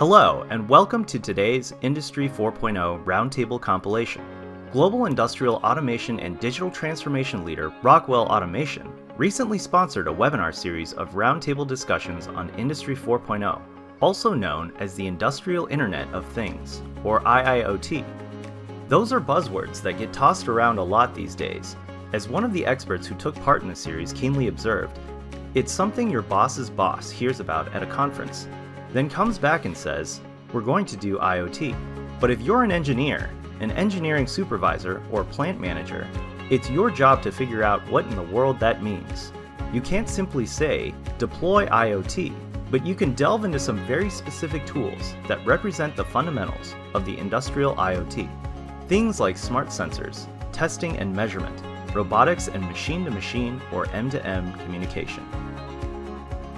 Hello, and welcome to today's Industry 4.0 Roundtable compilation. Global industrial automation and digital transformation leader Rockwell Automation recently sponsored a webinar series of roundtable discussions on Industry 4.0, also known as the Industrial Internet of Things, or IIoT. Those are buzzwords that get tossed around a lot these days. As one of the experts who took part in the series keenly observed, it's something your boss's boss hears about at a conference, then comes back and says, we're going to do IoT. But if you're an engineer, an engineering supervisor, or plant manager, it's your job to figure out what in the world that means. You can't simply say, deploy IoT, but you can delve into some very specific tools that represent the fundamentals of the industrial IoT. Things like smart sensors, testing and measurement, robotics and machine-to-machine or M2M communication.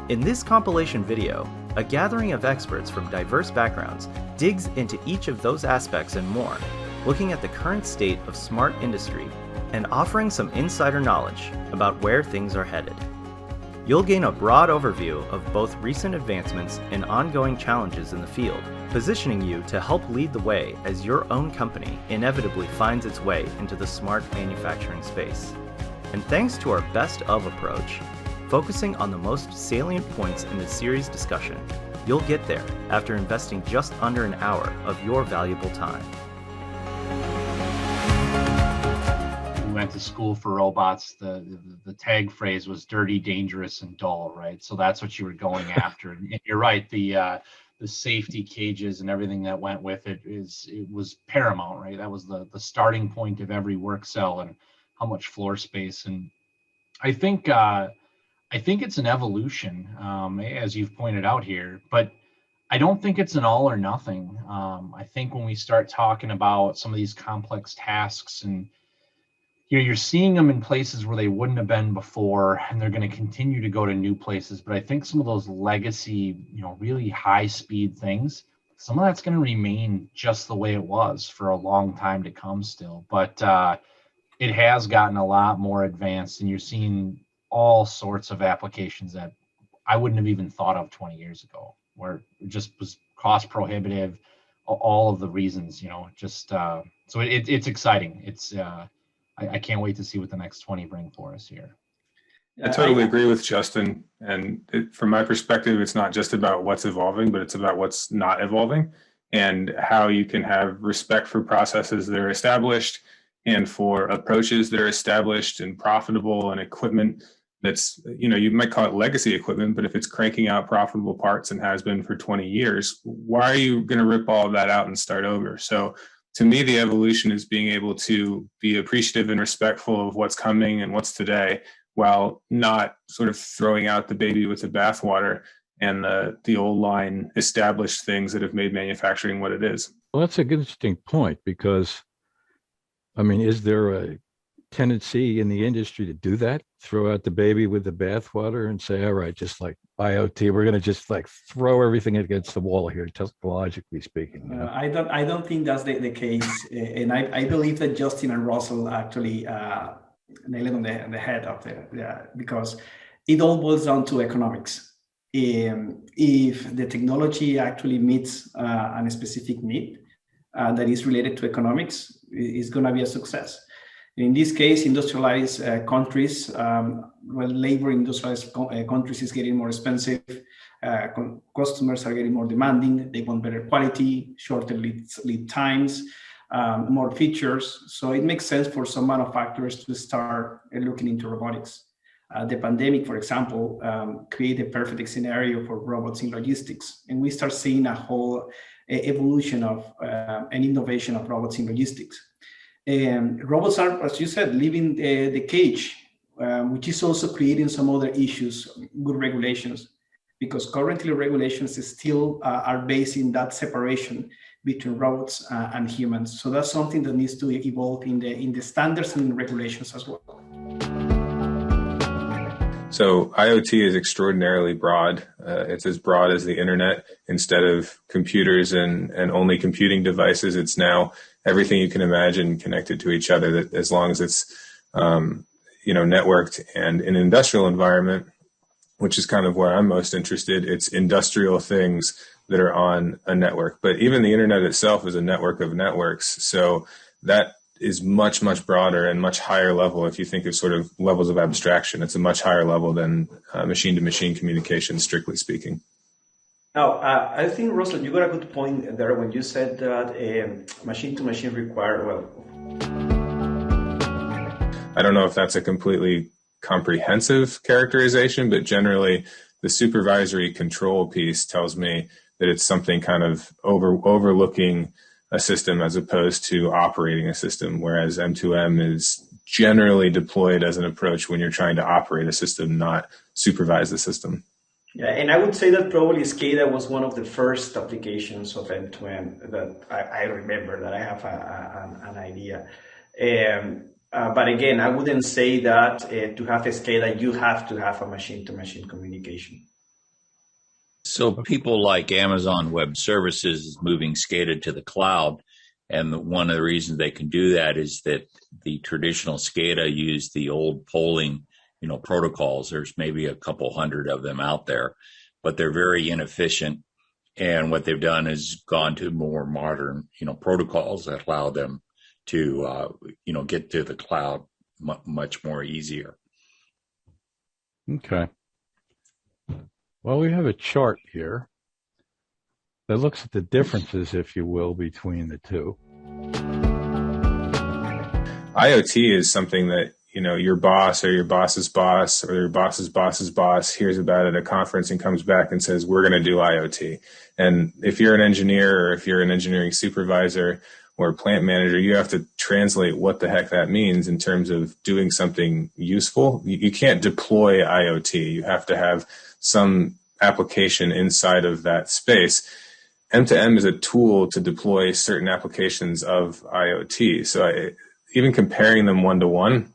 In this compilation video, a gathering of experts from diverse backgrounds digs into each of those aspects and more, looking at the current state of smart industry and offering some insider knowledge about where things are headed. You'll gain a broad overview of both recent advancements and ongoing challenges in the field, positioning you to help lead the way as your own company inevitably finds its way into the smart manufacturing space. And thanks to our best of approach, focusing on the most salient points in the series discussion, you'll get there after investing just under an hour of your valuable time. We went to school for robots. The tag phrase was dirty, dangerous, and dull, right? So that's what you were going after. And you're right, the safety cages and everything that went with it was paramount, right? That was the starting point of every work cell and how much floor space. And I think it's an evolution, as you've pointed out here, but I don't think it's an all or nothing. I think when we start talking about some of these complex tasks, and you're seeing them in places where they wouldn't have been before, and they're going to continue to go to new places. But I think some of those legacy, really high speed things, some of that's going to remain just the way it was for a long time to come still. But it has gotten a lot more advanced, and you're seeing all sorts of applications that I wouldn't have even thought of 20 years ago, where it just was cost prohibitive, all of the reasons, so it's exciting. It's I can't wait to see what the next 20 bring for us here. I totally agree with Justin. And from my perspective, it's not just about what's evolving, but it's about what's not evolving and how you can have respect for processes that are established and for approaches that are established and profitable and equipment that's, you might call it legacy equipment, but if it's cranking out profitable parts and has been for 20 years, why are you going to rip all of that out and start over? So to me, the evolution is being able to be appreciative and respectful of what's coming and what's today, while not sort of throwing out the baby with the bathwater and the old line established things that have made manufacturing what it is. Well, that's a good, interesting point, because, is there a tendency in the industry to do that? Throw out the baby with the bathwater and say, all right, just like IoT, we're going to just like throw everything against the wall here, technologically speaking. I don't think that's the case. And I believe that Justin and Russell actually nailed it on the head of because it all boils down to economics. If the technology actually meets a specific need that is related to economics, it's going to be a success. In this case, industrialized countries, labor industrialized countries is getting more expensive. Customers are getting more demanding. They want better quality, shorter lead times, more features. So it makes sense for some manufacturers to start looking into robotics. The pandemic, for example, created a perfect scenario for robots in logistics. And we start seeing a whole evolution of an innovation of robots in logistics. And robots are, as you said, leaving the cage, which is also creating some other issues with regulations, because currently regulations still are based in that separation between robots and humans. So that's something that needs to evolve in the standards and regulations as well. So IoT is extraordinarily broad. It's as broad as the internet. Instead of computers and only computing devices, it's now everything you can imagine connected to each other, that as long as it's networked. And in an industrial environment, which is kind of where I'm most interested, it's industrial things that are on a network. But even the internet itself is a network of networks. So that is much, much broader and much higher level. If you think of sort of levels of abstraction, it's a much higher level than machine-to-machine communication, strictly speaking. Now, I think, Russell, you got a good point there when you said that machine-to-machine require, well, I don't know if that's a completely comprehensive characterization, but generally the supervisory control piece tells me that it's something kind of overlooking a system as opposed to operating a system, whereas M2M is generally deployed as an approach when you're trying to operate a system, not supervise the system. yeah, and I would say that probably SCADA was one of the first applications of M2M that I remember, that I have an idea. But again, I wouldn't say that to have a SCADA, you have to have a machine-to-machine communication. So people like Amazon Web Services is moving SCADA to the cloud. And one of the reasons they can do that is that the traditional SCADA used the old polling, protocols. There's maybe a couple hundred of them out there, but they're very inefficient. And what they've done is gone to more modern, protocols that allow them to, get to the cloud much more easier. Okay. Well, we have a chart here that looks at the differences, if you will, between the two. IoT is something that, your boss or your boss's boss or your boss's boss's boss hears about at a conference and comes back and says, we're going to do IoT. And if you're an engineer or if you're an engineering supervisor or a plant manager, you have to translate what the heck that means in terms of doing something useful. You can't deploy IoT. You have to have some application inside of that space. M2M is a tool to deploy certain applications of IoT. So even comparing them one-to-one,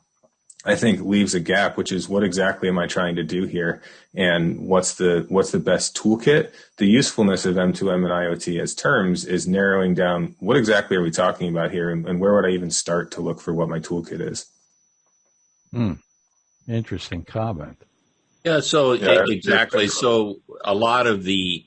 I think leaves a gap, which is what exactly am I trying to do here? And what's the best toolkit? The usefulness of M2M and IoT as terms is narrowing down what exactly are we talking about here, and where would I even start to look for what my toolkit is? Interesting comment. Yeah, so exactly. So a lot of the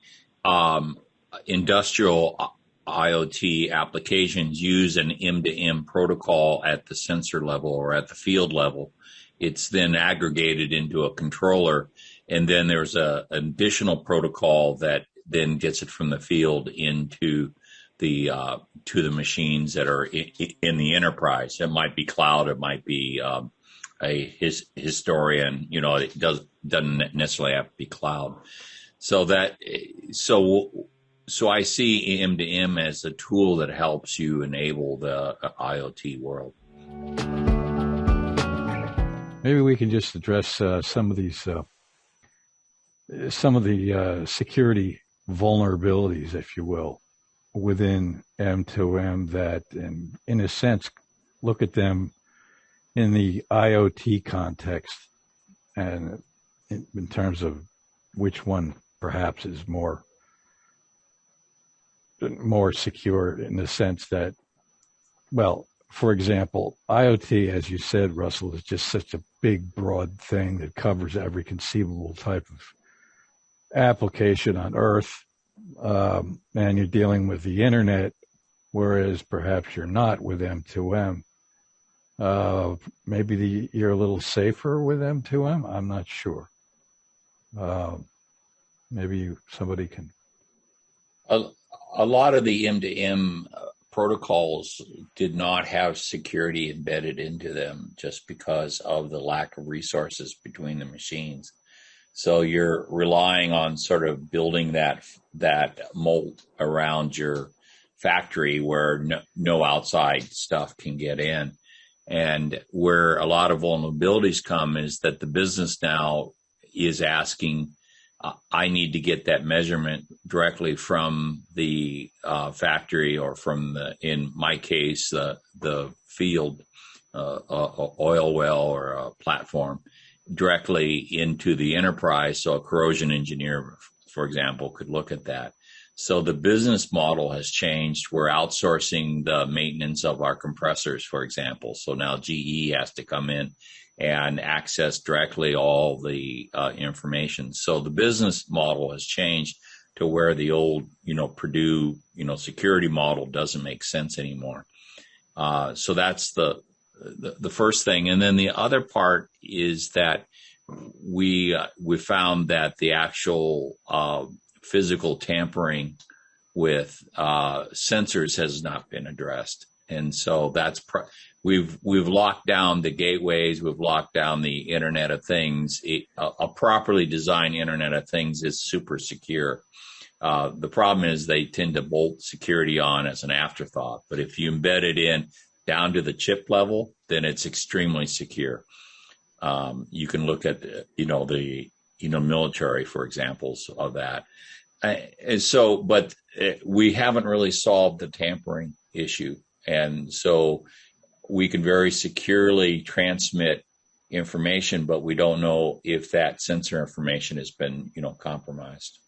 industrial IoT applications use an M2M protocol at the sensor level or at the field level. It's then aggregated into a controller, and then there's an additional protocol that then gets it from the field into the to the machines that are in the enterprise. It might be cloud, it might be a historian. It doesn't necessarily have to be cloud. So I see M2M as a tool that helps you enable the IoT world. Maybe we can just address some of the security vulnerabilities, if you will, within M2M that, in a sense, look at them in the IoT context and in terms of which one perhaps is more secure, in the sense that, well, for example, IoT, as you said, Russell, is just such a big, broad thing that covers every conceivable type of application on Earth, and you're dealing with the internet, whereas perhaps you're not with M2M. Maybe you're a little safer with M2M. I'm not sure. Maybe somebody can. A lot of the M2M protocols did not have security embedded into them just because of the lack of resources between the machines. So you're relying on sort of building that moat around your factory where no outside stuff can get in. And where a lot of vulnerabilities come is that the business now is asking, I need to get that measurement directly from the factory, or from in my case, the field, oil well or a platform, directly into the enterprise. So a corrosion engineer, for example, could look at that. So the business model has changed. We're outsourcing the maintenance of our compressors, for example. So now GE has to come in and access directly all the information. So the business model has changed. to where the old, Purdue, security model doesn't make sense anymore. So that's the first thing. And then the other part is that we found that the actual physical tampering with sensors has not been addressed. And so we've locked down the gateways, we've locked down the Internet of Things. A properly designed Internet of Things is super secure. The problem is they tend to bolt security on as an afterthought. But if you embed it in down to the chip level, then it's extremely secure. You can look at the military for examples of that. And so, but we haven't really solved the tampering issue. And so we can very securely transmit information, but we don't know if that sensor information has been, compromised.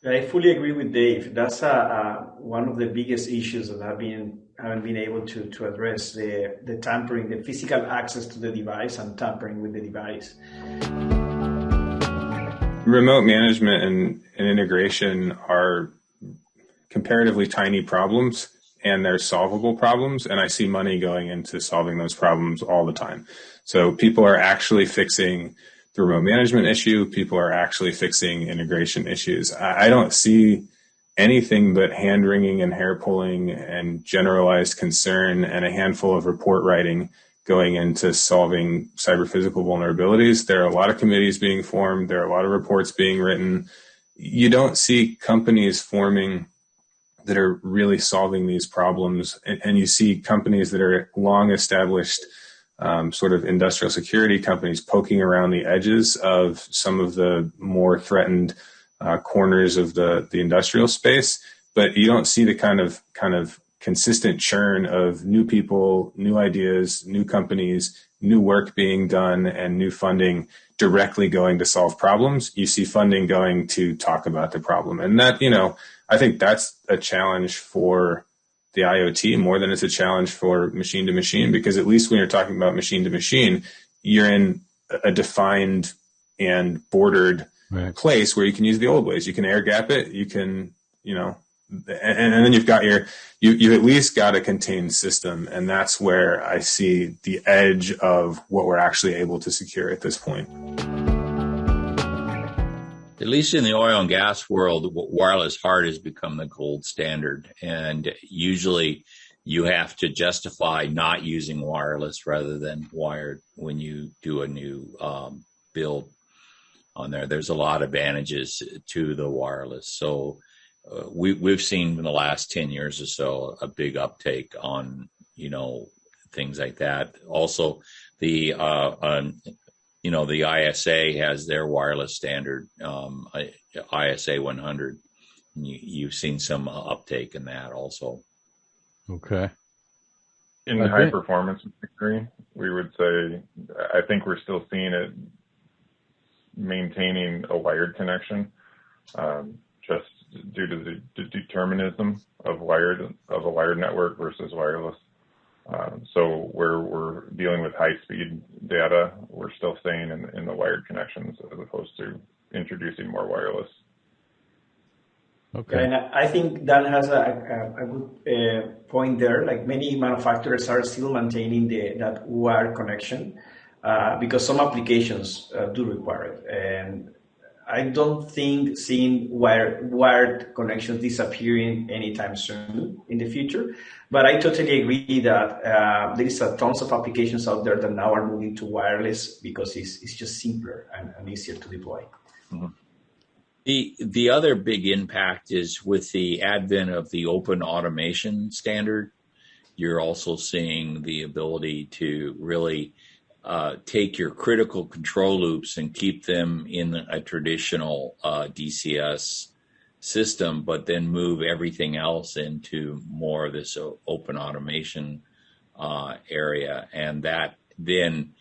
I fully agree with Dave. That's one of the biggest issues that haven't been able to address, the tampering, the physical access to the device and tampering with the device. Remote management and integration are comparatively tiny problems, and they're solvable problems. And I see money going into solving those problems all the time. So people are actually fixing the remote management issue. People are actually fixing integration issues. I don't see anything but hand wringing and hair pulling and generalized concern and a handful of report writing going into solving cyber physical vulnerabilities. There are a lot of committees being formed. There are a lot of reports being written. You don't see companies forming that are really solving these problems. And you see companies that are long established sort of industrial security companies poking around the edges of some of the more threatened corners of the industrial space. But you don't see the kind of consistent churn of new people, new ideas, new companies, new work being done, and new funding directly going to solve problems. You see funding going to talk about the problem. And that, I think that's a challenge for the IoT more than it's a challenge for machine to machine, because at least when you're talking about machine to machine, you're in a defined and bordered place where you can use the old ways. You can air gap it. You can, and then you've got you at least got a contained system. And that's where I see the edge of what we're actually able to secure at this point. At least in the oil and gas world, wireless HART has become the gold standard. And usually you have to justify not using wireless rather than wired when you do a new build on there. There's a lot of advantages to the wireless. So we've seen in the last 10 years or so a big uptake on, things like that. Also, the ISA has their wireless standard, ISA 100. You've seen some uptake in that also. Okay. In high performance machinery, we would say, I think we're still seeing it maintaining a wired connection, just due to the determinism of a wired network versus wireless. So where we're dealing with high-speed data, we're still staying in the wired connections as opposed to introducing more wireless. Okay. And I think Dan has a good point there. Like many manufacturers are still maintaining that wired connection because some applications do require it. And I don't think seeing wired connections disappearing anytime soon in the future. But I totally agree that there is tons of applications out there that now are moving to wireless because it's just simpler and easier to deploy. Mm-hmm. The other big impact is with the advent of the open automation standard. You're also seeing the ability to really take your critical control loops and keep them in a traditional DCS system, but then move everything else into more of this open automation area. And that then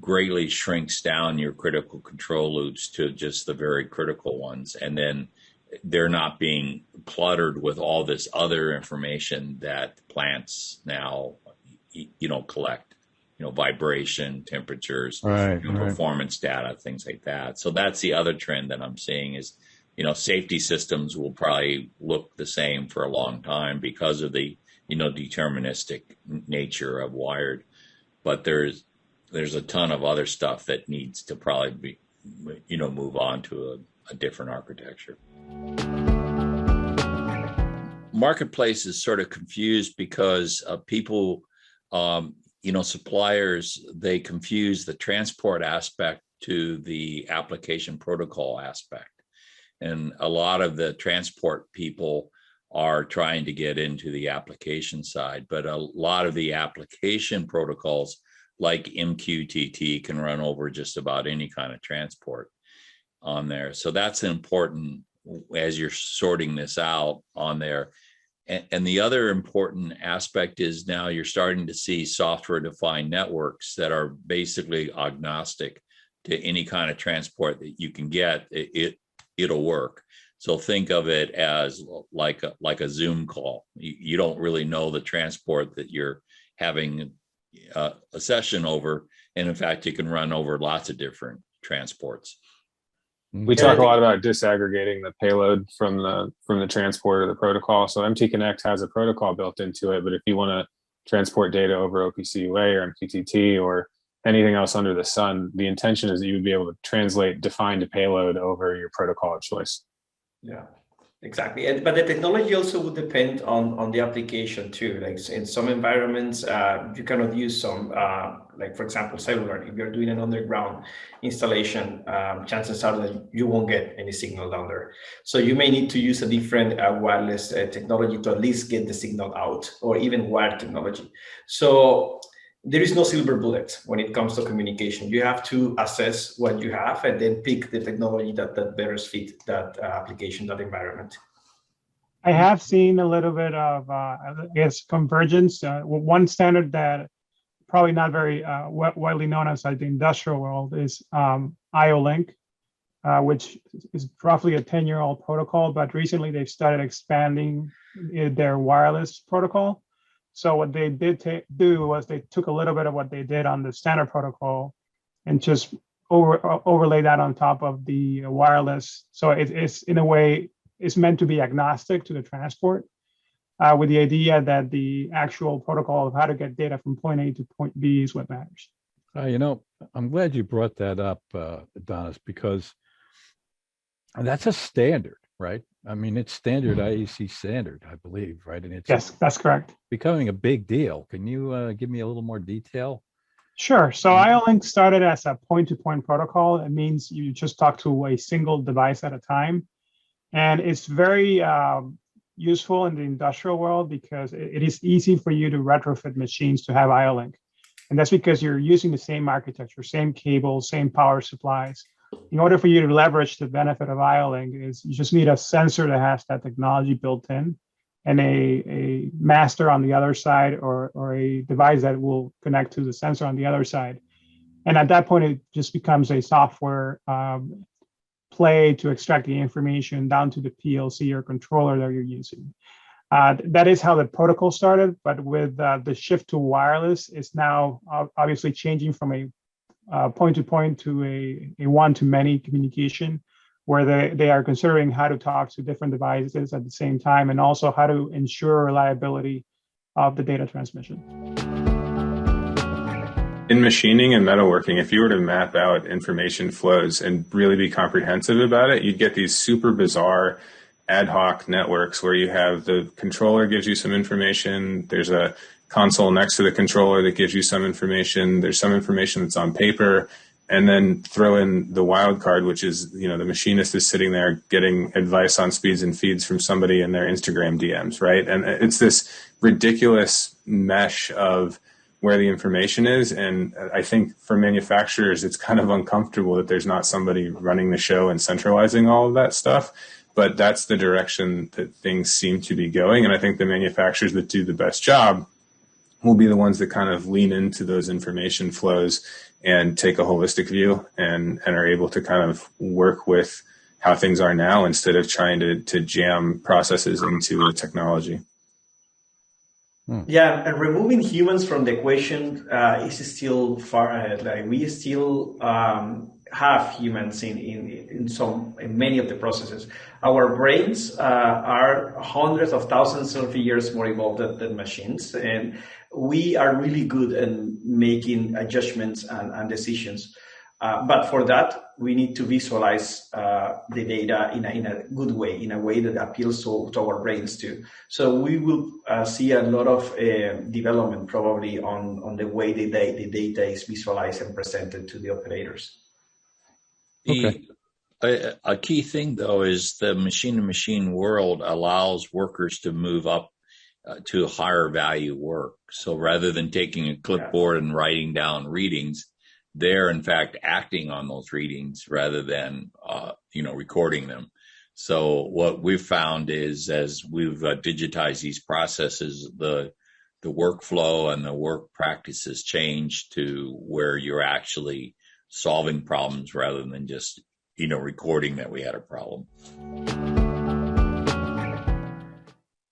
greatly shrinks down your critical control loops to just the very critical ones. And then they're not being cluttered with all this other information that plants now, collect. Vibration, temperatures, performance data, things like that. So that's the other trend that I'm seeing is safety systems will probably look the same for a long time because of the, deterministic nature of wired. But there's a ton of other stuff that needs to probably be, move on to a different architecture. Marketplace is sort of confused because people, suppliers, they confuse the transport aspect to the application protocol aspect. And a lot of the transport people are trying to get into the application side, but a lot of the application protocols like MQTT can run over just about any kind of transport on there. So that's important as you're sorting this out on there. And the other important aspect is now you're starting to see software defined networks that are basically agnostic to any kind of transport that you can get. It'll work. So think of it as like a Zoom call. You don't really know the transport that you're having a session over. And in fact, you can run over lots of different transports. We talk a lot about disaggregating the payload from the transport or the protocol. So MT Connect has a protocol built into it, but if you want to transport data over OPC UA or MQTT or anything else under the sun, the intention is that you would be able to translate defined payload over your protocol of choice. Yeah, exactly. But the technology also would depend on the application too. Like in some environments, you cannot use some, like for example, cellular. If you're doing an underground installation, chances are that you won't get any signal down there. So you may need to use a different wireless technology to at least get the signal out, or even wired technology. So there is no silver bullet when it comes to communication. You have to assess what you have and then pick the technology that better fit that application, that environment. I have seen a little bit of, convergence. One standard that probably not very widely known outside the industrial world is IO-Link, which is roughly a 10-year-old protocol, but recently they've started expanding their wireless protocol. So what they did do was they took a little bit of what they did on the standard protocol and just overlay that on top of the wireless. So it's in a way, it's meant to be agnostic to the transport, with the idea that the actual protocol of how to get data from point A to point B is what matters. I'm glad you brought that up, Adonis, because that's a standard, right? I mean, it's standard IEC standard, I believe, right? And it's Yes, that's correct. Becoming a big deal. Can you give me a little more detail? Sure. So IO-Link started as a point-to-point protocol. It means you just talk to a single device at a time. And it's very useful in the industrial world because it is easy for you to retrofit machines to have IO-Link. And that's because you're using the same architecture, same cables, same power supplies. In order for you to leverage the benefit of IO-Link is you just need a sensor that has that technology built in and a master on the other side or a device that will connect to the sensor on the other side. And at that point, it just becomes a software play to extract the information down to the PLC or controller that you're using. That is how the protocol started, but with the shift to wireless, it's now obviously changing from a point-to-point to a one-to-many communication, where they are considering how to talk to different devices at the same time and also how to ensure reliability of the data transmission. In machining and metalworking, if you were to map out information flows and really be comprehensive about it, you'd get these super bizarre ad hoc networks where you have the controller gives you some information, there's a console next to the controller that gives you some information, there's some information that's on paper, and then throw in the wild card, which is, the machinist is sitting there getting advice on speeds and feeds from somebody in their Instagram DMs, right? And it's this ridiculous mesh of where the information is. And I think for manufacturers, it's kind of uncomfortable that there's not somebody running the show and centralizing all of that stuff. But that's the direction that things seem to be going. And I think the manufacturers that do the best job will be the ones that kind of lean into those information flows and take a holistic view and are able to kind of work with how things are now instead of trying to jam processes into a technology. Yeah, and removing humans from the equation is still far ahead. Like we still have humans in many of the processes. Our brains are hundreds of thousands of years more evolved than machines, and we are really good at making adjustments and decisions. But for that, we need to visualize the data in a good way, in a way that appeals to our brains too. So we will see a lot of development probably on the way the data is visualized and presented to the operators. A key thing, though, is the machine-to-machine world allows workers to move up to higher value work. So rather than taking a clipboard and writing down readings, they're in fact acting on those readings rather than recording them. So what we've found is, as we've digitized these processes, the workflow and the work practices change to where you're actually solving problems rather than just recording that we had a problem.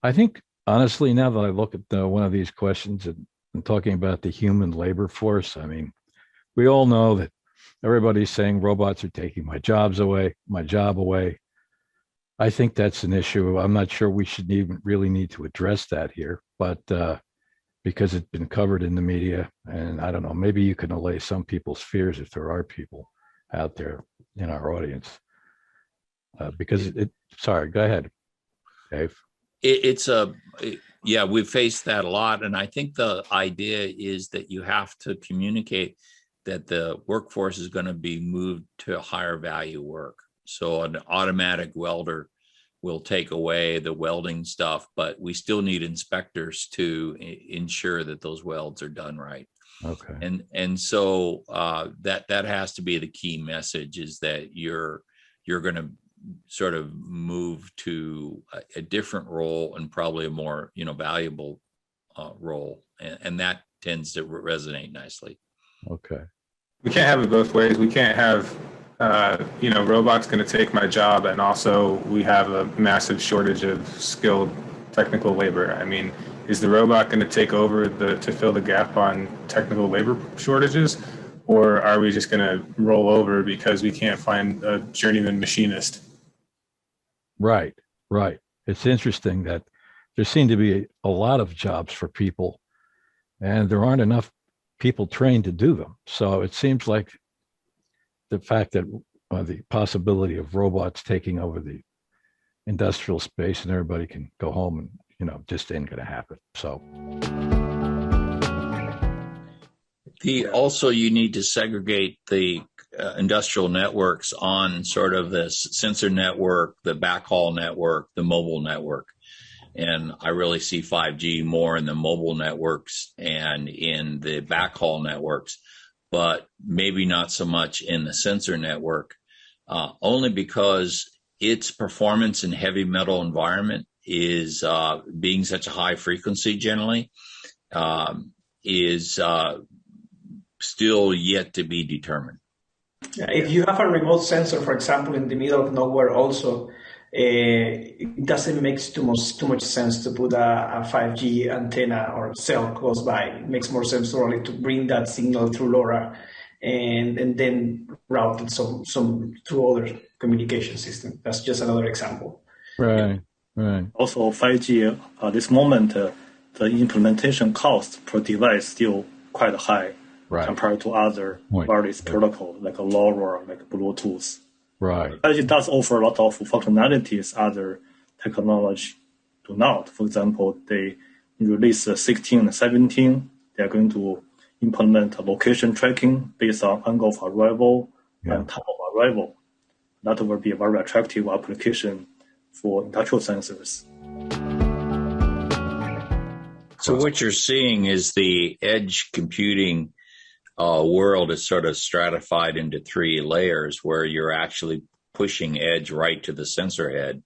I think, honestly, now that I look at one of these questions and talking about the human labor force, I mean, we all know that everybody's saying robots are taking my job away. I think that's an issue. I'm not sure we should even really need to address that here, but because it's been covered in the media, and I don't know, maybe you can allay some people's fears if there are people out there in our audience. Sorry, go ahead, Dave. We've faced that a lot. And I think the idea is that you have to communicate that the workforce is going to be moved to higher value work. So an automatic welder will take away the welding stuff, but we still need inspectors to ensure that those welds are done right. Okay. And so that has to be the key message, is that you're going to sort of move to a different role and probably a more valuable role, and that tends to resonate nicely. Okay. We can't have it both ways. We can't have robots going to take my job, and also we have a massive shortage of skilled technical labor. I mean, is the robot going to take over to fill the gap on technical labor shortages, or are we just going to roll over because we can't find a journeyman machinist? Right. It's interesting that there seem to be a lot of jobs for people, and there aren't enough people trained to do them. So it seems like the fact that the possibility of robots taking over the industrial space and everybody can go home and just ain't going to happen. So also you need to segregate the industrial networks on sort of this sensor network, the backhaul network, the mobile network. And I really see 5G more in the mobile networks and in the backhaul networks, but maybe not so much in the sensor network, only because its performance in heavy metal environment is being such a high frequency generally is still yet to be determined. If you have a remote sensor, for example, in the middle of nowhere also, it doesn't make too much sense to put a 5G antenna or cell close by. It makes more sense probably to bring that signal through LoRa and then route it some through other communication system. That's just another example. Right. Also, 5G at this moment, the implementation cost per device still quite high compared to other wireless protocols like LoRa, like Bluetooth. Right. 5G does offer a lot of functionalities other technology do not. For example, they release 16 and 17. They are going to implement location tracking based on angle of arrival and time of arrival. That will be a very attractive application for industrial sensors. So what you're seeing is the edge computing world is sort of stratified into 3 layers, where you're actually pushing edge right to the sensor head.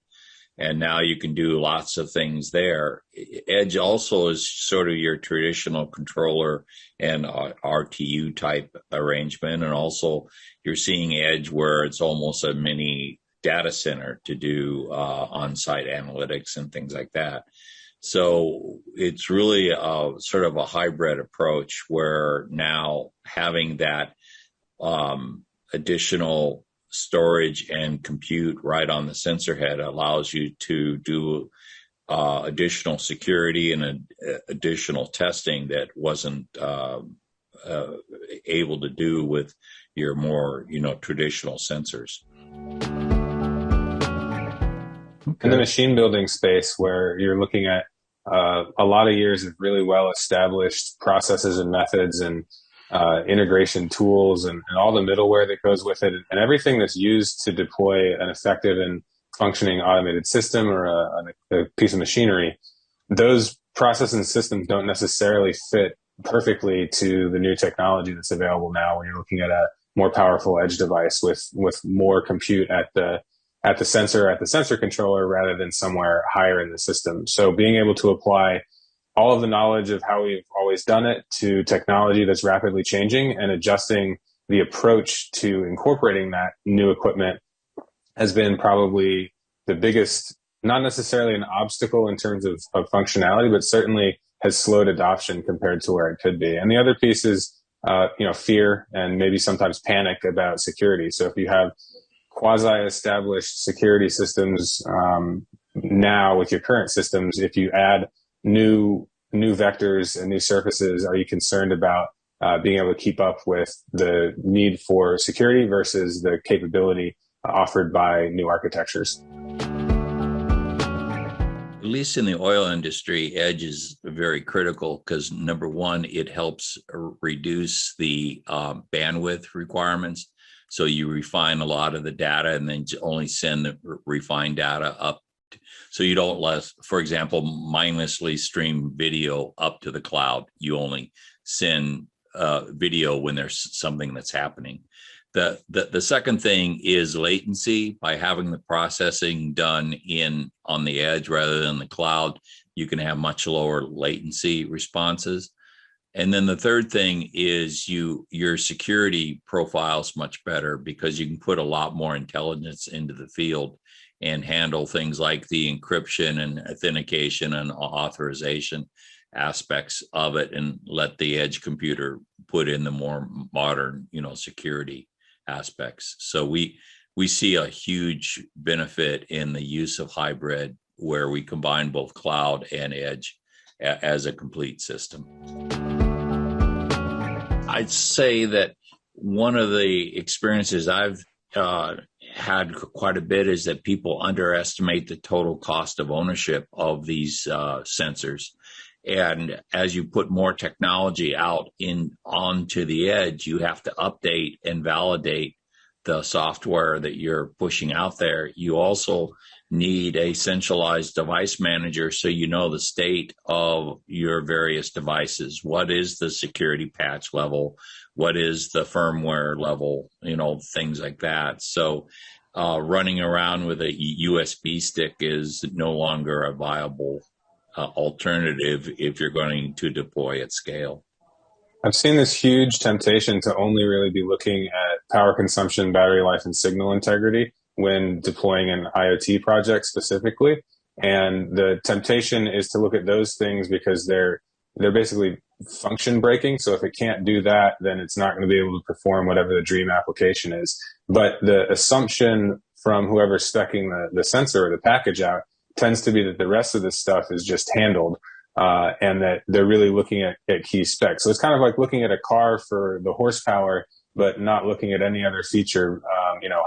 And now you can do lots of things there. Edge also is sort of your traditional controller and RTU type arrangement. And also you're seeing edge where it's almost a mini data center to do on-site analytics and things like that. So it's really sort of a hybrid approach, where now having that additional storage and compute right on the sensor head allows you to do additional security and additional testing that wasn't able to do with your more, traditional sensors. In the machine building space, where you're looking at a lot of years of really well established processes and methods and integration tools and all the middleware that goes with it, and everything that's used to deploy an effective and functioning automated system or a piece of machinery, those processes and systems don't necessarily fit perfectly to the new technology that's available now when you're looking at a more powerful edge device with more compute at the sensor controller rather than somewhere higher in the system. So being able to apply all of the knowledge of how we've always done it to technology that's rapidly changing and adjusting the approach to incorporating that new equipment has been probably the biggest, not necessarily an obstacle in terms of functionality, but certainly has slowed adoption compared to where it could be. And the other piece is, fear and maybe sometimes panic about security. So if you have quasi-established security systems now with your current systems, if you add new vectors and new surfaces, are you concerned about being able to keep up with the need for security versus the capability offered by new architectures? At least in the oil industry, edge is very critical because, number one, it helps reduce the bandwidth requirements. So you refine a lot of the data and then only send the refined data up. So you don't, for example, mindlessly stream video up to the cloud. You only send video when there's something that's happening. The second thing is latency. By having the processing done on the edge rather than the cloud, you can have much lower latency responses. And then the third thing is your security profile is much better because you can put a lot more intelligence into the field and handle things like the encryption and authentication and authorization aspects of it, and let the edge computer put in the more modern, security aspects. So we see a huge benefit in the use of hybrid, where we combine both cloud and edge as a complete system. I'd say that one of the experiences I've had quite a bit is that people underestimate the total cost of ownership of these sensors. And as you put more technology out onto the edge, you have to update and validate the software that you're pushing out there. You also need a centralized device manager so you know the state of your various devices. What is the security patch level? What is the firmware level? Things like that. So running around with a USB stick is no longer a viable alternative if you're going to deploy at scale. I've seen this huge temptation to only really be looking at power consumption, battery life, and signal integrity when deploying an IoT project specifically. And the temptation is to look at those things because they're basically function breaking. So if it can't do that, then it's not going to be able to perform whatever the dream application is. But the assumption from whoever's speccing the sensor or the package out tends to be that the rest of this stuff is just handled, and that they're really looking at key specs. So it's kind of like looking at a car for the horsepower, but not looking at any other feature,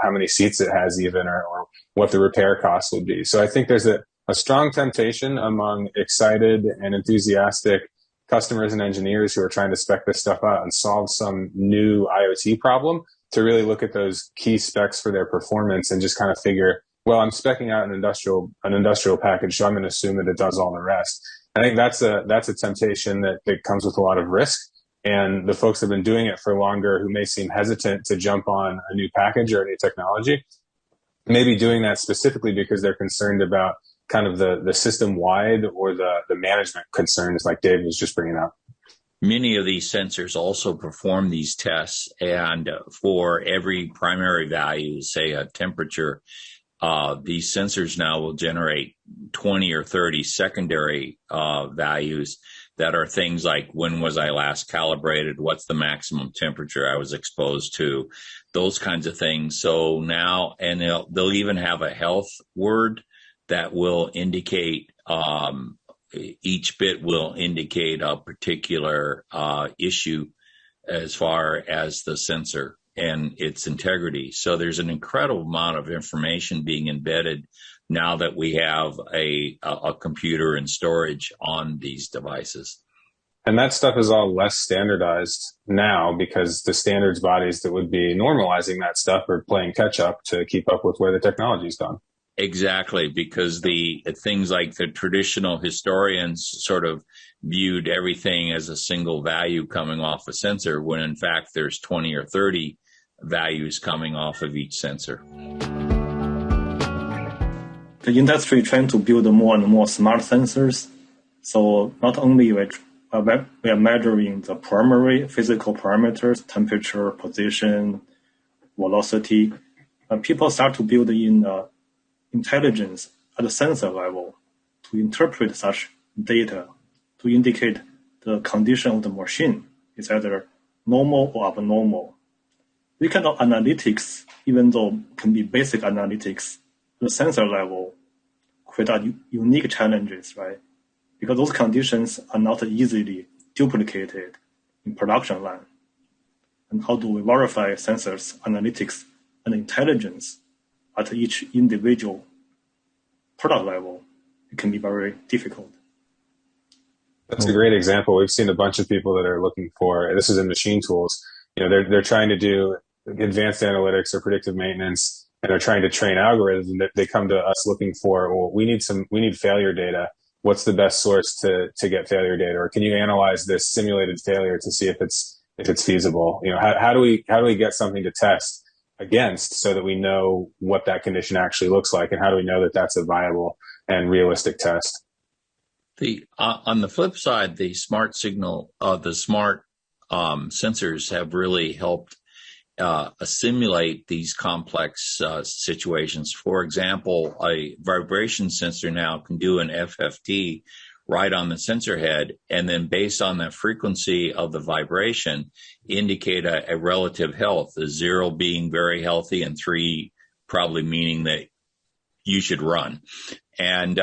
how many seats it has even, or what the repair costs would be. So I think there's a strong temptation among excited and enthusiastic customers and engineers who are trying to spec this stuff out and solve some new IoT problem to really look at those key specs for their performance and just kind of figure, well, I'm speccing out an industrial package, so I'm going to assume that it does all the rest. I think that's a temptation that comes with a lot of risk. And the folks that have been doing it for longer, who may seem hesitant to jump on a new package or a new technology, may be doing that specifically because they're concerned about kind of the system-wide or the management concerns like Dave was just bringing up. Many of these sensors also perform these tests, and for every primary value, say a temperature, these sensors now will generate 20 or 30 secondary values that are things like, when was I last calibrated? What's the maximum temperature I was exposed to? Those kinds of things. So now, and they'll even have a health word that will indicate, each bit will indicate a particular issue as far as the sensor and its integrity. So there's an incredible amount of information being embedded now that we have a computer and storage on these devices. And that stuff is all less standardized now because the standards bodies that would be normalizing that stuff are playing catch up to keep up with where the technology's gone. Exactly, because the things like the traditional historians sort of viewed everything as a single value coming off a sensor, when in fact there's 20 or 30 values coming off of each sensor. The industry trying to build more and more smart sensors. So not only we are measuring the primary physical parameters, temperature, position, velocity, people start to build in intelligence at the sensor level to interpret such data to indicate the condition of the machine is either normal or abnormal. This kind of analytics, even though can be basic analytics, at the sensor level create unique challenges, right? Because those conditions are not easily duplicated in production line. And how do we verify sensors, analytics, and intelligence at each individual product level? It can be very difficult. That's a great example. We've seen a bunch of people that are looking for, this is in machine tools, they're trying to do advanced analytics or predictive maintenance, and they're trying to train algorithms, and they come to us looking for, well, we need failure data. What's the best source to get failure data? Or can you analyze this simulated failure to see if it's feasible? How do we get something to test against so that we know what that condition actually looks like, and how do we know that that's a viable and realistic test? On the flip side, the smart sensors have really helped simulate these complex situations. For example, a vibration sensor now can do an FFT right on the sensor head, and then based on the frequency of the vibration, indicate a relative health, the 0 being very healthy and 3 probably meaning that you should run. And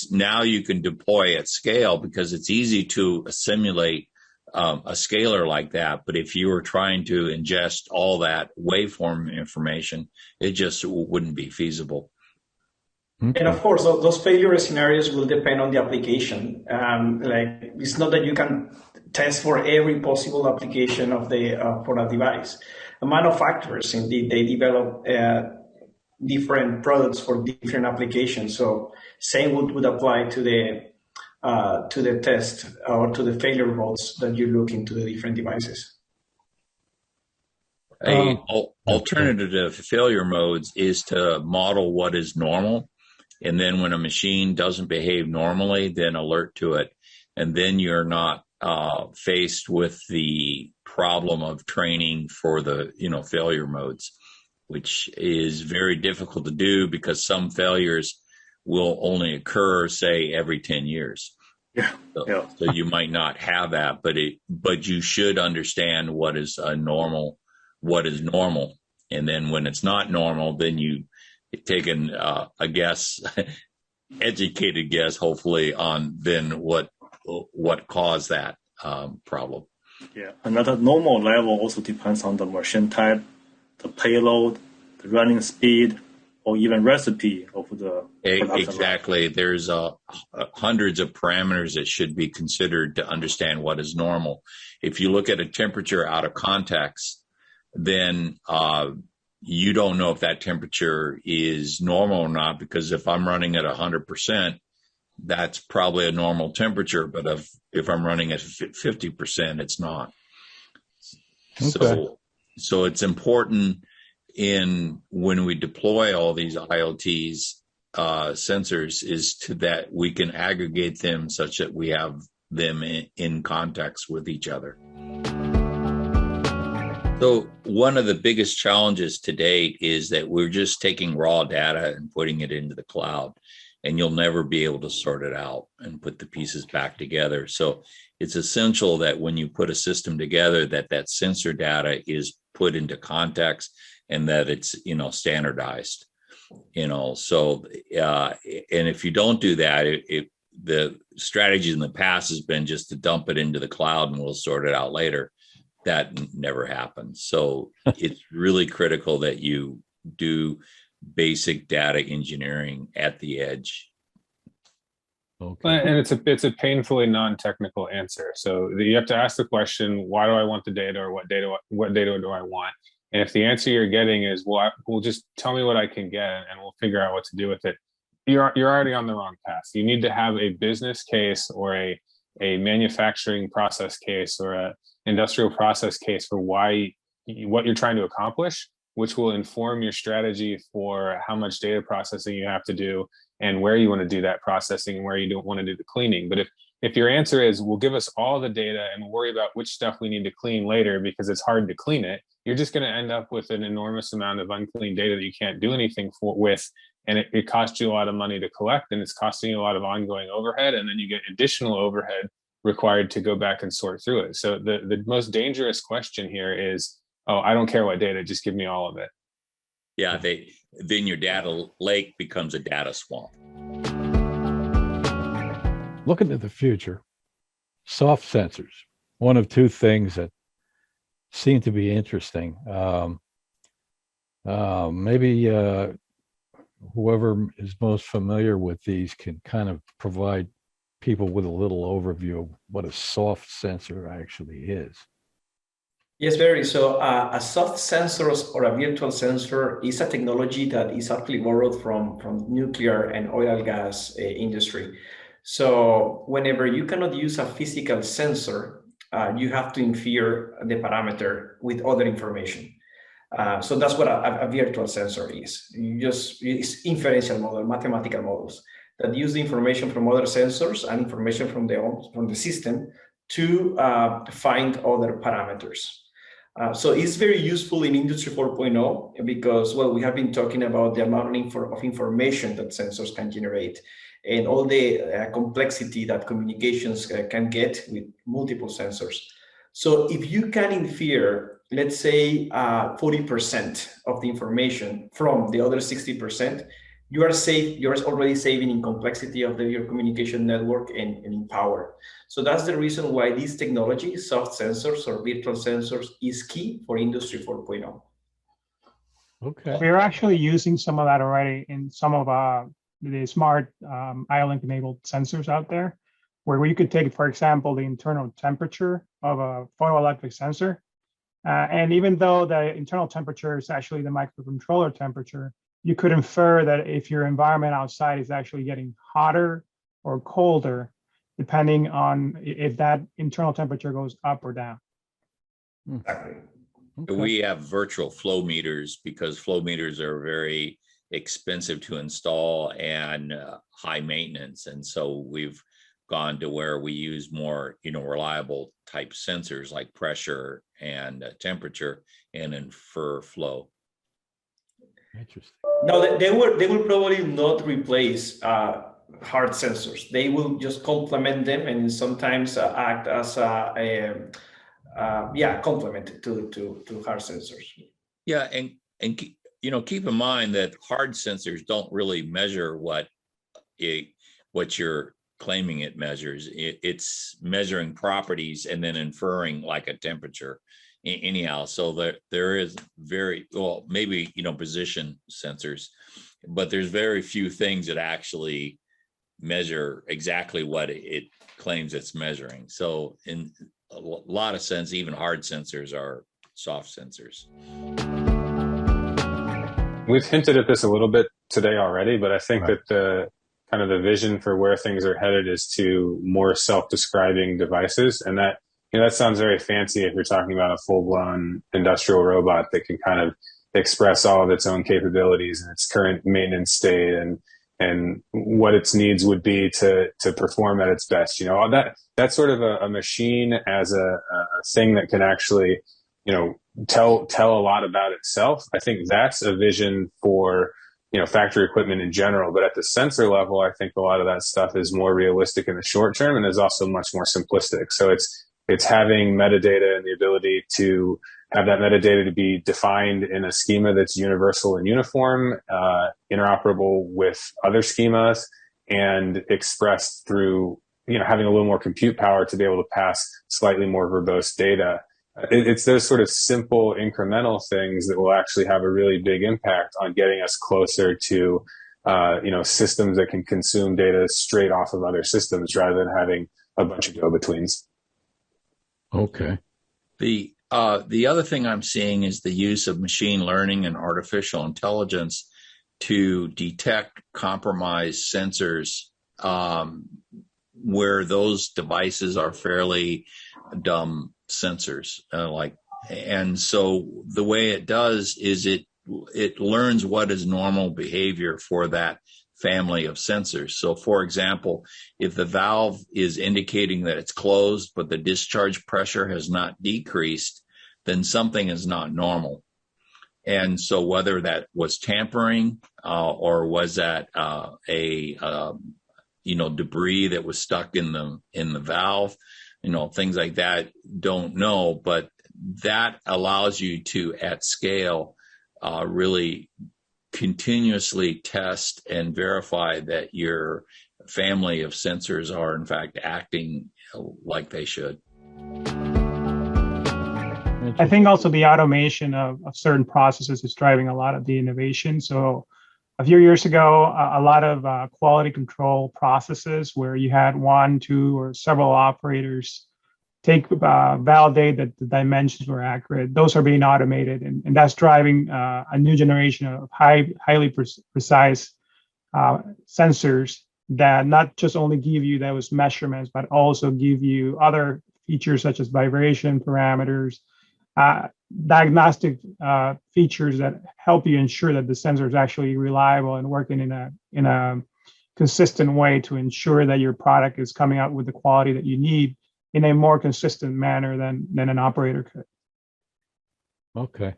now you can deploy at scale because it's easy to simulate a scalar like that. But if you were trying to ingest all that waveform information, it just wouldn't be feasible. And of course, those failure scenarios will depend on the application. It's not that you can test for every possible application of for a device. Manufacturers, indeed, they develop different products for different applications. So same would apply to the test or to the failure modes that you look into the different devices. Alternative failure modes is to model what is normal, and then when a machine doesn't behave normally, then alert to it, and then you're not faced with the problem of training for the failure modes, which is very difficult to do because some failures will only occur, say, every 10 years. Yeah. So you might not have that, but you should understand what is normal. And then when it's not normal, then you take a guess, educated guess, hopefully, on then what caused that problem. Yeah. Another normal level also depends on the machine type, the payload, the running speed, or even recipe of the production. Exactly. There's hundreds of parameters that should be considered to understand what is normal. If you look at a temperature out of context, then you don't know if that temperature is normal or not, because if I'm running at 100%, that's probably a normal temperature. But if I'm running at 50%, it's not. Okay. So it's important when we deploy all these IoTs sensors is that we can aggregate them such that we have them in context with each other. So one of the biggest challenges to date is that we're just taking raw data and putting it into the cloud. and you'll never be able to sort it out and put the pieces back together. So it's essential that when you put a system together, that sensor data is put into context and that it's, standardized, so, and if you don't do that, the strategy in the past has been just to dump it into the cloud and we'll sort it out later. That never happens. So it's really critical that you do basic data engineering at the edge. Okay. And it's a painfully non-technical answer. So you have to ask the question, why do I want the data, or what data do I want? And if the answer you're getting is, well, just tell me what I can get and we'll figure out what to do with it, you're already on the wrong path. You need to have a business case or a manufacturing process case or a industrial process case for what you're trying to accomplish, which will inform your strategy for how much data processing you have to do and where you want to do that processing and where you don't want to do the cleaning. But if your answer is, well, give us all the data and we'll worry about which stuff we need to clean later because it's hard to clean it, you're just going to end up with an enormous amount of unclean data that you can't do anything with. And it costs you a lot of money to collect, and it's costing you a lot of ongoing overhead. And then you get additional overhead required to go back and sort through it. So the most dangerous question here is, oh, I don't care what data, just give me all of it. Yeah, then your data lake becomes a data swamp. Looking at the future, soft sensors, one of two things that seem to be interesting. Maybe whoever is most familiar with these can kind of provide people with a little overview of what a soft sensor actually is. Yes, Barry. So a soft sensor or a virtual sensor is a technology that is actually borrowed from nuclear and oil and gas industry. So whenever you cannot use a physical sensor, you have to infer the parameter with other information. So that's what a virtual sensor is. It's inferential model, mathematical models that use the information from other sensors and information from the system to find other parameters. So it's very useful in Industry 4.0 because, well, we have been talking about the amount of information that sensors can generate and all the complexity that communications can get with multiple sensors. So if you can infer, let's say, 40% of the information from the other 60%, you are already saving in complexity of your communication network and in power. So that's the reason why this technology, soft sensors or virtual sensors, is key for Industry 4.0. Okay. We're actually using some of that already in some of the smart IO-Link enabled sensors out there, where you could take, for example, the internal temperature of a photoelectric sensor. And even though the internal temperature is actually the microcontroller temperature, you could infer that if your environment outside is actually getting hotter or colder, depending on if that internal temperature goes up or down. Exactly. Okay. We have virtual flow meters because flow meters are very expensive to install and high maintenance. And so we've gone to where we use more, reliable type sensors like pressure and temperature and infer flow. Interesting. No, they will probably not replace hard sensors. They will just complement them and sometimes act as a complement to hard sensors. Yeah, and keep in mind that hard sensors don't really measure what you're claiming it measures. It's measuring properties and then inferring like a temperature. Anyhow, so there is maybe position sensors, but there's very few things that actually measure exactly what it claims it's measuring. So in a lot of sense, even hard sensors are soft sensors. We've hinted at this a little bit today already, but I think that the vision for where things are headed is to more self-describing devices, and that that sounds very fancy if you're talking about a full-blown industrial robot that can kind of express all of its own capabilities and its current maintenance state and what its needs would be to perform at its best. That's sort of a machine as a thing that can actually, tell a lot about itself. I think that's a vision for factory equipment in general. But at the sensor level, I think a lot of that stuff is more realistic in the short term and is also much more simplistic. So it's having metadata and the ability to have that metadata to be defined in a schema that's universal and uniform, interoperable with other schemas, and expressed through, having a little more compute power to be able to pass slightly more verbose data. It's those sort of simple incremental things that will actually have a really big impact on getting us closer to, systems that can consume data straight off of other systems rather than having a bunch of go-betweens. Okay. The other thing I'm seeing is the use of machine learning and artificial intelligence to detect compromised sensors, where those devices are fairly dumb sensors, and so the way it does is it learns what is normal behavior for that family of sensors. So for example, if the valve is indicating that it's closed, but the discharge pressure has not decreased, then something is not normal. And so whether that was tampering, or was that debris that was stuck in the valve, things like that, don't know, but that allows you to, at scale, really continuously test and verify that your family of sensors are in fact acting like they should. I think also the automation of certain processes is driving a lot of the innovation. So a few years ago, a lot of quality control processes where you had one, two, or several operators validate that the dimensions were accurate. Those are being automated, and that's driving a new generation of highly precise sensors that not just only give you those measurements, but also give you other features such as vibration parameters, diagnostic features that help you ensure that the sensor is actually reliable and working in a consistent way to ensure that your product is coming out with the quality that you need in a more consistent manner than an operator could. Okay.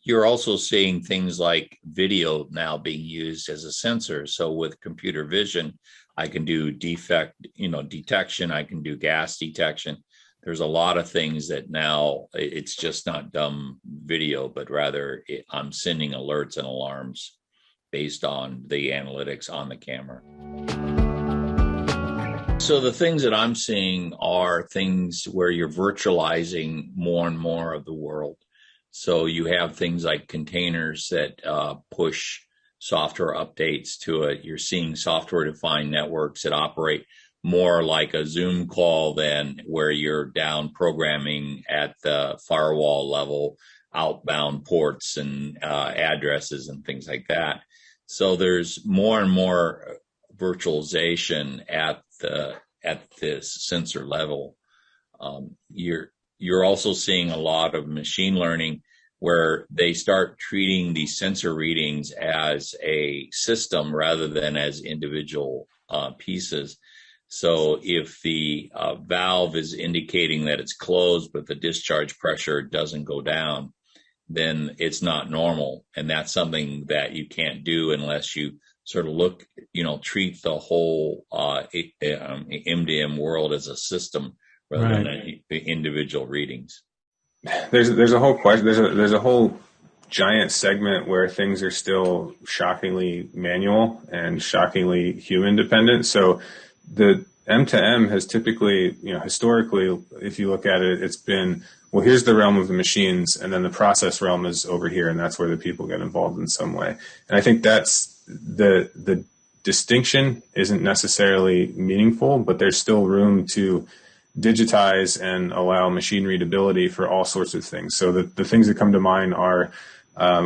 You're also seeing things like video now being used as a sensor. So with computer vision, I can do defect, detection. I can do gas detection. There's a lot of things that now it's just not dumb video, but rather I'm sending alerts and alarms based on the analytics on the camera. So the things that I'm seeing are things where you're virtualizing more and more of the world. So you have things like containers that push software updates to it. You're seeing software-defined networks that operate more like a Zoom call than where you're down programming at the firewall level, outbound ports and addresses and things like that. So there's more and more virtualization at this sensor level. You're also seeing a lot of machine learning where they start treating these sensor readings as a system rather than as individual pieces. So if the valve is indicating that it's closed, but the discharge pressure doesn't go down, then it's not normal. And that's something that you can't do unless you sort of treat the whole M2M world as a system rather than the individual readings. There's a whole question. There's a whole giant segment where things are still shockingly manual and shockingly human dependent. So the M2M has typically, historically, if you look at it, it's been, well, here's the realm of the machines, and then the process realm is over here, and that's where the people get involved in some way. And I think that's the distinction isn't necessarily meaningful, but there's still room to digitize and allow machine readability for all sorts of things. So the things that come to mind are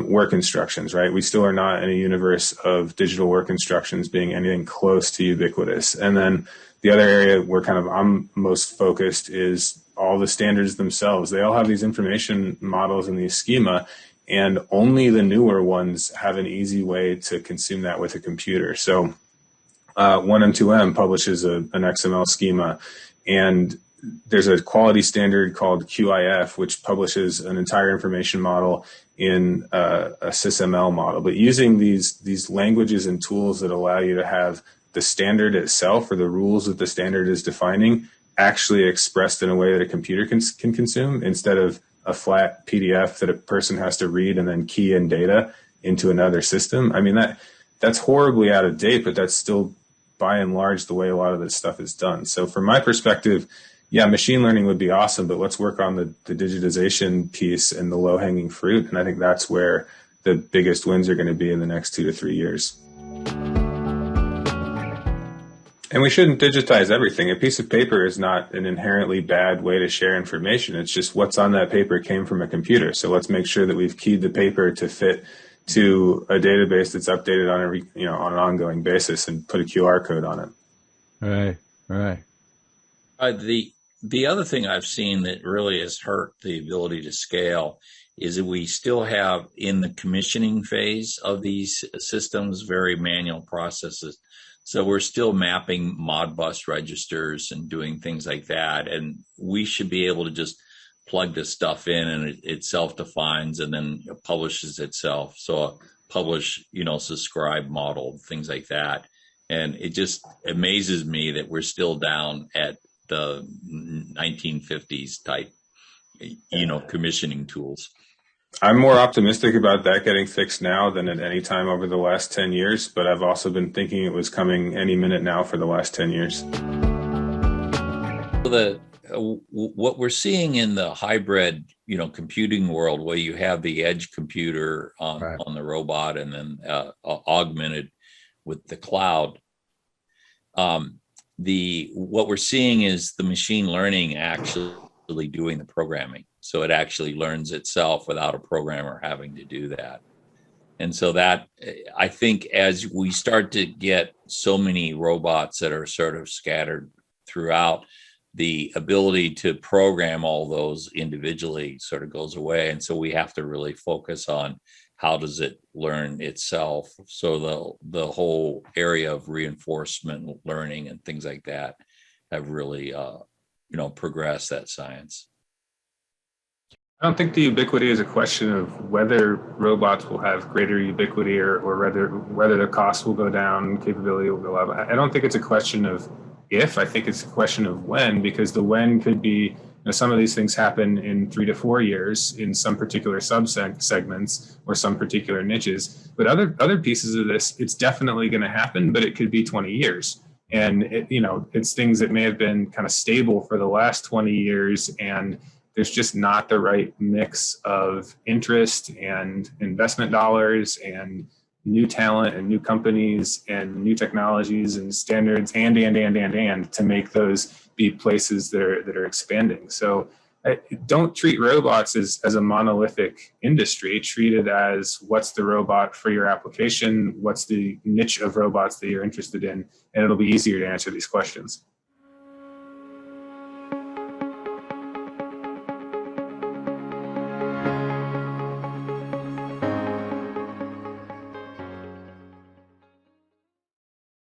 work instructions, right? We still are not in a universe of digital work instructions being anything close to ubiquitous. And then the other area where I'm most focused is all the standards themselves. They all have these information models and these schema, and only the newer ones have an easy way to consume that with a computer. So 1M2M publishes an XML schema, and there's a quality standard called QIF, which publishes an entire information model in a SysML model. But using these languages and tools that allow you to have the standard itself, or the rules that the standard is defining, actually expressed in a way that a computer can consume, instead of a flat PDF that a person has to read and then key in data into another system. I mean, that's horribly out of date, but that's still by and large the way a lot of this stuff is done. So from my perspective, yeah, machine learning would be awesome, but let's work on the digitization piece and the low-hanging fruit. And I think that's where the biggest wins are going to be in the next 2 to 3 years. And we shouldn't digitize everything. A piece of paper is not an inherently bad way to share information. It's just what's on that paper came from a computer. So let's make sure that we've keyed the paper to fit to a database that's updated on an ongoing basis, and put a QR code on it. Right. The other thing I've seen that really has hurt the ability to scale is that we still have, in the commissioning phase of these systems, very manual processes. So we're still mapping Modbus registers and doing things like that. And we should be able to just plug this stuff in, and it self-defines and then it publishes itself. So a publish, subscribe model, things like that. And it just amazes me that we're still down at the 1950s type, commissioning tools. I'm more optimistic about that getting fixed now than at any time over the last 10 years, but I've also been thinking it was coming any minute now for the last 10 years. What we're seeing in the hybrid, computing world, where you have the edge computer on the robot and then augmented with the cloud, what we're seeing is the machine learning actually doing the programming. So it actually learns itself without a programmer having to do that. And so that, I think, as we start to get so many robots that are sort of scattered throughout, the ability to program all those individually sort of goes away. And so we have to really focus on how does it learn itself. So the whole area of reinforcement learning and things like that have really, progressed that science. I don't think the ubiquity is a question of whether robots will have greater ubiquity or whether the cost will go down, capability will go up. I don't think it's a question of if, I think it's a question of when, because the when could be, some of these things happen in 3 to 4 years in some particular segments or some particular niches. But other pieces of this, it's definitely going to happen, but it could be 20 years. And it's things that may have been kind of stable for the last 20 years, and there's just not the right mix of interest and investment dollars and new talent and new companies and new technologies and standards and to make those be places that are expanding. So don't treat robots as a monolithic industry. Treat it as what's the robot for your application, what's the niche of robots that you're interested in, and it'll be easier to answer these questions.